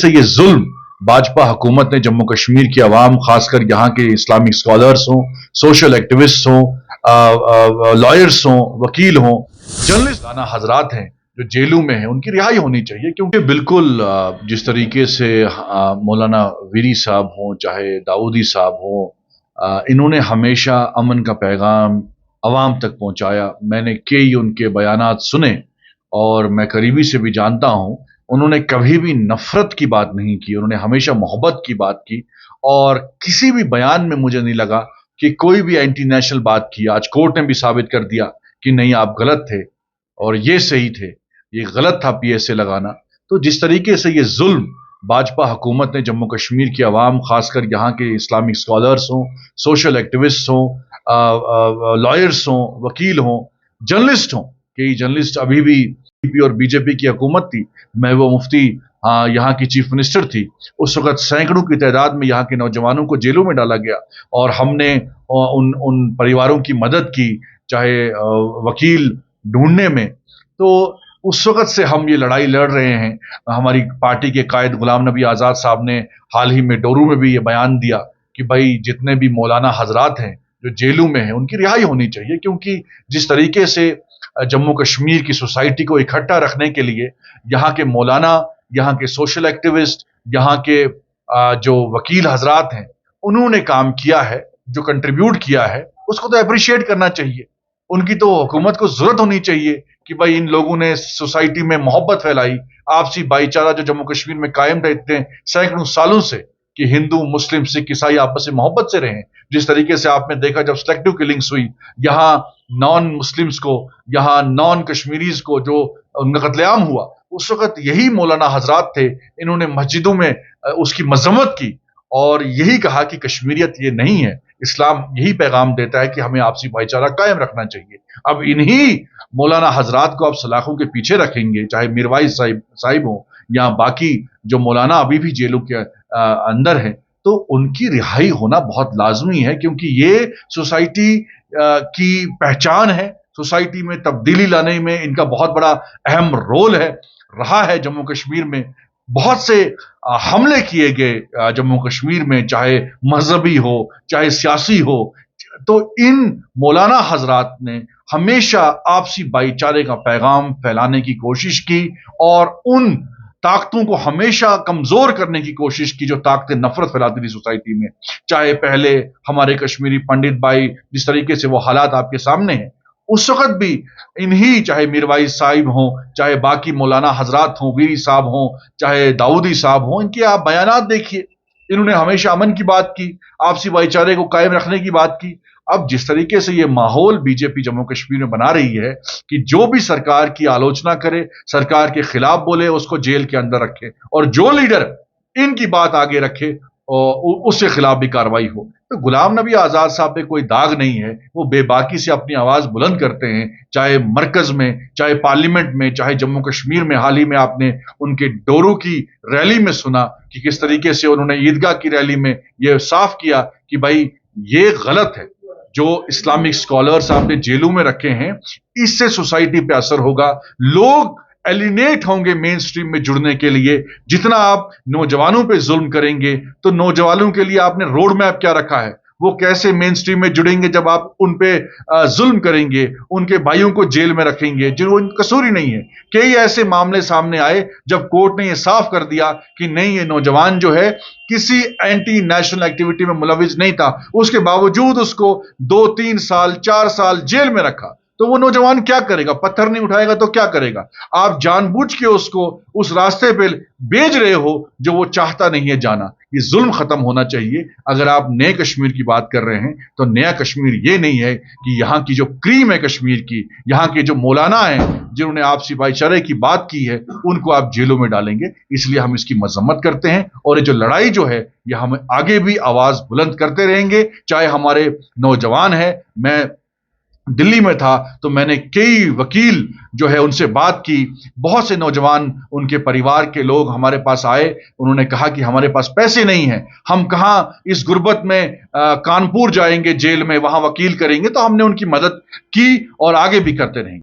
से ये जुल्म भाजपा हुकूमत ने जम्मू कश्मीर की आवाम, खासकर यहाँ के इस्लामिक स्कॉलर्स हों, सोशल एक्टिविस्ट हों, लॉयर्स हों, वकील हों, जर्नलिस्ट हजरात हैं जो जेलों में हैं, उनकी रिहाई होनी चाहिए। क्योंकि बिल्कुल जिस तरीके से मौलाना वीरी साहब हों, चाहे दाऊदी साहब हों, इन्होंने हमेशा अमन का पैगाम अवाम तक पहुंचाया। मैंने कई उनके बयानात सुने और मैं करीबी से भी जानता हूं, उन्होंने कभी भी नफरत की बात नहीं की, उन्होंने हमेशा मोहब्बत की बात की। और किसी भी बयान में मुझे नहीं लगा कि कोई भी एंटी नेशनल बात की। आज कोर्ट ने भी साबित कर दिया कि नहीं, आप गलत थे और ये सही थे, ये गलत था पीएसए लगाना। तो जिस तरीके से ये जुल्म भाजपा हुकूमत ने जम्मू कश्मीर की आवाम, खासकर यहाँ के इस्लामिक स्कॉलर्स हों, सोशल एक्टिविस्ट हों, लॉयर्स हों, वकील हों, जर्नलिस्ट हों, कई जर्नलिस्ट अभी भी बीजेपी और बीजेपी की हुकूमत थी, महबूबा मुफ्ती यहाँ की चीफ मिनिस्टर थी, उस वक्त सैकड़ों की तादाद में यहाँ के नौजवानों को जेलों में डाला गया और हमने उन परिवारों की मदद की, चाहे वकील ढूंढने में। तो उस वक्त से हम ये लड़ाई लड़ रहे हैं। हमारी पार्टी के कायद गुलाम नबी आज़ाद साहब ने हाल ही में डोरू में भी ये बयान दिया कि भाई जितने भी मौलाना हजरात हैं जो जेलों में हैं, उनकी रिहाई होनी चाहिए। क्योंकि जिस तरीके से जम्मू कश्मीर की सोसाइटी को इकट्ठा रखने के लिए यहाँ के मौलाना, यहाँ के सोशल एक्टिविस्ट, यहाँ के जो वकील हजरात हैं, उन्होंने काम किया है, जो कंट्रीब्यूट किया है, उसको तो अप्रिशिएट करना चाहिए। उनकी तो हुकूमत को जरूरत होनी चाहिए कि भाई इन लोगों ने सोसाइटी में मोहब्बत फैलाई, आपसी भाईचारा जो जम्मू कश्मीर में कायम था इतने सैकड़ों सालों से, कि हिंदू, मुस्लिम, सिख, ईसाई आपस में मोहब्बत से रहे। जिस तरीके से आपने देखा जब सिलेक्टिव किलिंग्स हुई, यहाँ नॉन मुस्लिम्स को, यहाँ नॉन कश्मीरीज को जो उनका कत्लेआम हुआ, उस वक्त यही मौलाना हजरात थे, इन्होंने मस्जिदों में उसकी मजम्मत की और यही कहा कि कश्मीरियत ये नहीं है, इस्लाम यही पैगाम देता है कि हमें आपसी भाईचारा कायम रखना चाहिए। अब इन्हीं मौलाना हजरात को आप सलाखों के पीछे रखेंगे, चाहे मीरवाइज साहिब हो या बाकी जो मौलाना अभी भी जेलों के अंदर हैं, तो उनकी रिहाई होना बहुत लाजमी है। क्योंकि ये सोसाइटी की पहचान है, सोसाइटी में तब्दीली लाने में इनका बहुत बड़ा अहम रोल है, रहा है। जम्मू कश्मीर में बहुत से हमले किए गए जम्मू कश्मीर में, चाहे मजहबी हो, चाहे सियासी हो, तो इन मौलाना हजरात ने हमेशा आपसी भाईचारे का पैगाम फैलाने की कोशिश की और उन ताकतों को हमेशा कमजोर करने की कोशिश की जो ताकतें नफरत फैलाती थी सोसाइटी में। चाहे पहले हमारे कश्मीरी पंडित भाई, जिस तरीके से वो हालात आपके सामने हैं, उस वक्त भी इन्हीं, चाहे मीरवाइज साहिब हों, चाहे बाकी मौलाना हजरात हों, वीरी साहब हों, चाहे दाऊदी साहब हों, इनके आप बयानात देखिए, इन्होंने हमेशा अमन की बात की, आपसी भाईचारे को कायम रखने की बात की। अब जिस तरीके से ये माहौल बीजेपी जम्मू कश्मीर में बना रही है कि जो भी सरकार की आलोचना करे, सरकार के खिलाफ बोले, उसको जेल के अंदर रखे और जो लीडर इनकी बात आगे रखे उसके खिलाफ भी कार्रवाई हो। तो गुलाम नबी आजाद साहब पे कोई दाग नहीं है, वो बेबाकी से अपनी आवाज बुलंद करते हैं, चाहे मरकज में, चाहे पार्लियामेंट में, चाहे जम्मू कश्मीर में। हाल ही में आपने उनके डोरू की रैली में सुना कि किस तरीके से उन्होंने ईदगाह की रैली में यह साफ किया कि भाई ये गलत है, जो इस्लामिक स्कॉलर्स आपने जेलों में रखे हैं, इससे सोसाइटी पे असर होगा, लोग एलिनेट होंगे मेन स्ट्रीम में जुड़ने के लिए। जितना आप नौजवानों पे जुल्म करेंगे, तो नौजवानों के लिए आपने रोड मैप क्या रखा है, वो कैसे मेन स्ट्रीम में जुड़ेंगे जब आप उन पे जुल्म करेंगे, उनके भाइयों को जेल में रखेंगे जो कसूर ही नहीं है। कई ऐसे मामले सामने आए जब कोर्ट ने यह साफ कर दिया कि नहीं, ये नौजवान जो है किसी एंटी नेशनल एक्टिविटी में मुलविस नहीं था, उसके बावजूद उसको 2, 3 साल, 4 साल जेल में रखा। तो वो नौजवान क्या करेगा? पत्थर नहीं उठाएगा तो क्या करेगा? आप जानबूझ के उसको उस रास्ते पे भेज रहे हो जो वो चाहता नहीं है जाना। ये जुल्म खत्म होना चाहिए। अगर आप नए कश्मीर की बात कर रहे हैं, तो नया कश्मीर ये नहीं है कि यहाँ की जो क्रीम है कश्मीर की, यहाँ के जो मौलाना हैं जिन्होंने आपसी भाईचारे की बात की है, उनको आप जेलों में डालेंगे। इसलिए हम इसकी मजम्मत करते हैं और ये जो लड़ाई जो है, ये हम आगे भी आवाज बुलंद करते रहेंगे। चाहे हमारे नौजवान है, मैं दिल्ली में था तो मैंने कई वकील जो है उनसे बात की, बहुत से नौजवान, उनके परिवार के लोग हमारे पास आए, उन्होंने कहा कि हमारे पास पैसे नहीं हैं, हम कहाँ इस गुर्बत में कानपुर जाएंगे, जेल में वहां वकील करेंगे। तो हमने उनकी मदद की और आगे भी करते रहेंगे।